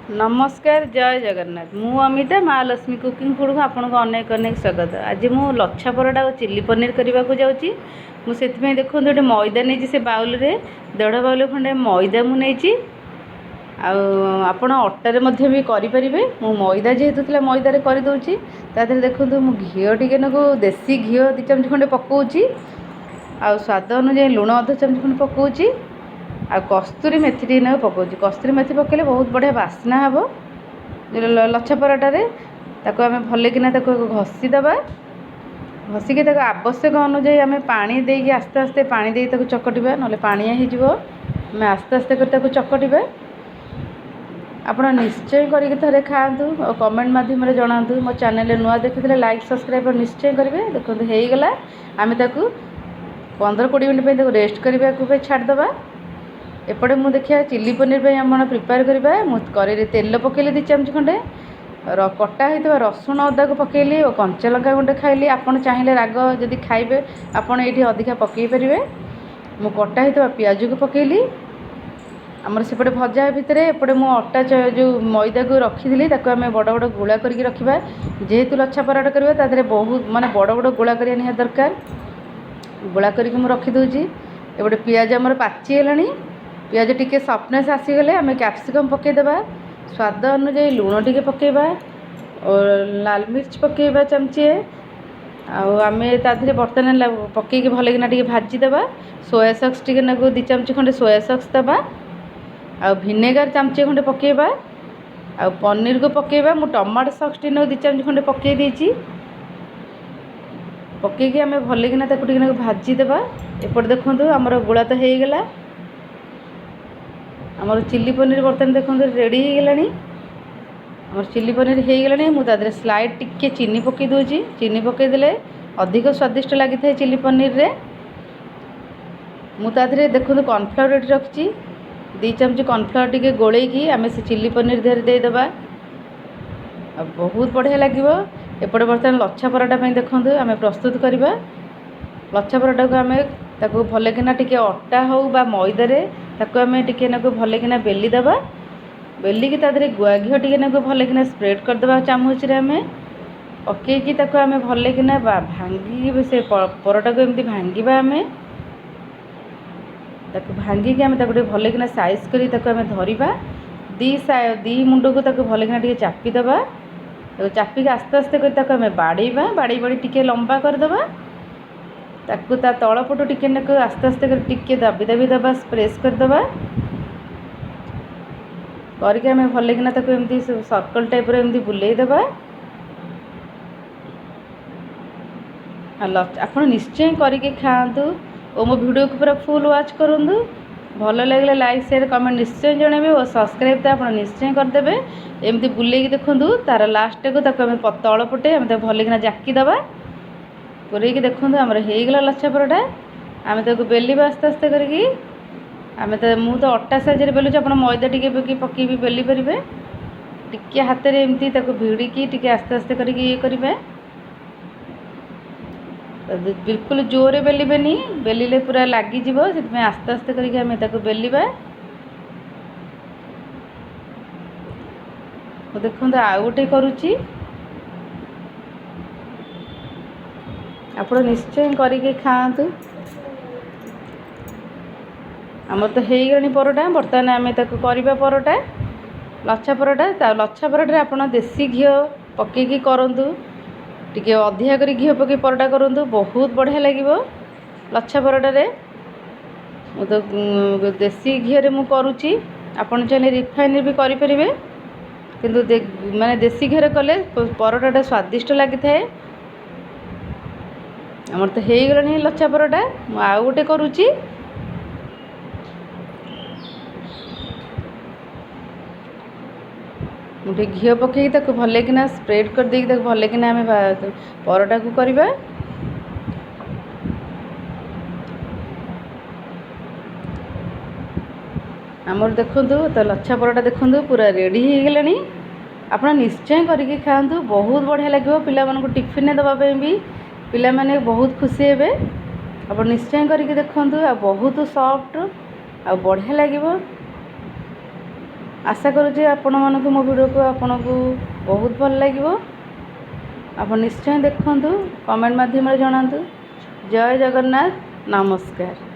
नमस्कार जय जगन्नाथ मु अमिता महालक्ष्मी कुकिंग फूड को आपन को अनेक अनेक स्वागत। आज मु लच्छा परोटा और चिल्ली पनीर करने को जाऊँगी। मुझे देखो गोटे मैदा नहीं से बाउल रे 1.5 बाउल खंडे मैदा मुझे आपण अटारे भी करें। मु मैदा जेहेतु थी मैदारे करदे तादेह देखो मु घी टे देसी घी 2 चमच खंडे पकाऊँगी। आ स्वाद अनुसार लुण अध चमच खंडे पकाऊँगी। आ कस्तूरी मेथी टी पकाऊँ। कस्तूरी मेथी पकड़े बहुत बढ़िया बास्ना हम लच्छा पराटारे। ताको आम भल कि घसीदबा घसिकी आवश्यक अनुजाई आम पानी देकी आस्ते आस्ते पानी दे चकटिबा ना पानिया आम आस्ते आस्ते कर चकटिबा। आप निश्चय करके थे खातु और कमेंट मध्यम जनातु। मो चैनल नुआ देखते लाइक सब्सक्राइब निश्चय करेंगे। देखो होगला आम 15-20 मिनट रेस्ट करने छाड़दबा। एपटे मु देखिए चिल्ली पनीर आम प्रिपेयर करवा। कड़े तेल पकेली 2 चमच खंडे कटा होता रसुण अदा को पकेली और कंचा लंका गुंडे खाइली। आपड़ चाहिए राग जदि खाइबे आपड़ ये अधिका पकई पारे। मु कटा होता पियाज को पकेली आमर सेपटे भजा भितर। एपटे मु अटा जो मैदा को रखी आम बड़ बड़ गोला करके रखा। जेहेतु लच्छा पराठा करवा तादेह बहुत माने बड़ बड़ गोला करने निहाती दरकार। गोला करके मु रखीदे। एपटे पियाज आमर पाचिगला। पियाज टिके सफ्टनेस आसीगले आम कैप्सिकम पकईदेवा। स्वाद अनुजाई लुण टे पकेबा और लाल मिर्च पकेबा चमचे। आम तादेह बर्तमान पकईकी भल कि भाजीदेवा। सोया सॉस टे 2 चमच खंडे सोया सॉस देवा। आ भिनेगार चमचे खंडे पकेबा। आ पनीर को पकेबा। मु टमाटो सॉस टे 2 चमच खंडे पकई देछि। पकईकी आम भल कि भाजीदेवा। एपट देखो आमर गोला तो होगला। आमर चिल्ली पनीर बर्तमान देखो रेडी होगला। आमर चिल्ली पनीर होगला। मुझे स्लाइड टिके चीनी पकई दूसरी। चीनी पकईदे अधिक स्वादिष्ट लगी था चिल्ली पनीर रे। मुझे देखो कॉर्नफ्लावर ये रखी 2 चमच कॉर्नफ्लावर टिके गोलेकी आम से चिल्ली पनीर देहरे देदेबा। बहुत बढ़िया लगे। एपटे बर्तमान लच्छा पराठा देखो आम प्रस्तुत करवा। लच्छा पराठा को आम ताको भल कि अटा हो बा मैदारे ताको आम टिके भल कि बेलीदेवा। बेलिकी तादेह गुआ घी टे भल कि स्प्रेड करदे चामच आम पकईकी आम भल कि भांगी से पराठा को एमती भांगा। आम भांगिकी आम भल कि साइज करी आम धरवा। दी मुंड को भल कि चापीदेवा। चापिक आस्ते आस्ते कर आम बाड़ेबा। बाड़ी बाड़ी टिके लंबा करदे। ताकू ता तलपटू टिके आस्ते आस्ते कर दाबी दाबी दबा प्रेस करदे। करके आम भल कि एमती सर्कल टाइप एमती बुलेदेवा। आप निश्चय करके खातु और मो वीडियो को पूरा फुल वॉच करूँ। भल लगे लाइक शेयर कमेंट निश्चय जनइबे और सब्सक्राइब तो आप निश्चय करदे। एमती बुलेकी देखूँ तार लास्ट को आम तलपटे आम भल कि जाकीदबा। पूरेकी देखूँ आमर होगला लच्छा पराठा। आम बेलिबा आस्ते आस्ते करके आम मु तो अटा साइज बेलुचे। आप मैदा टे पकई भी बेली पारे। टिके हाथ में एमती भिड़िकी टिके आस्ते आस्ते करके ये करेंगे। बिल्कुल जोरे बेलिबेनी बेलिले पूरा लगिज से आस्ते आस्ते करके आम बेलिबा। देखो आउ गोटे करुच्ची आप निश्चय करके खातु। आमर तो होगला परोटा। बर्तमान आम करवा परोटा लच्छा परोटा। लच्छा परोटा आप देसी घी पकईकी करूँ। टिके अधिका कर घी पकई परोटा करूँ बहुत बढ़िया लगे लच्छा परोटारे। मु तो देसी घी मु करुच्ची। आपन चाहिए रिफाइन भी करें किंतु माने देसी घी कले परोटाटा स्वादिष्ट लगी था। आमर तो होगला लच्छा परोटा। मु आउ गोटे करुच्ची। मुझे घी पकई भल कि स्प्रेड कर देकी भल कि आम परोटा को करवा। आमर देखूँ तो लच्छा परोटा देखूँ पूरा रेडी होगला। आप निश्चय करके खातु बहुत बढ़िया लगे। पिला मानक टिफिन दवाई भी पिला माने बहुत खुशी हे। आप निश्चय करके देखूँ। आ बहुत सॉफ्ट आ बढ़िया लगे। आशा करुँचे आपण मानक मो वीडियो को आपन को बहुत भल लगे। आप निश्चय देखु, कमेंट माध्यम जनातु। जय जगन्नाथ, नमस्कार।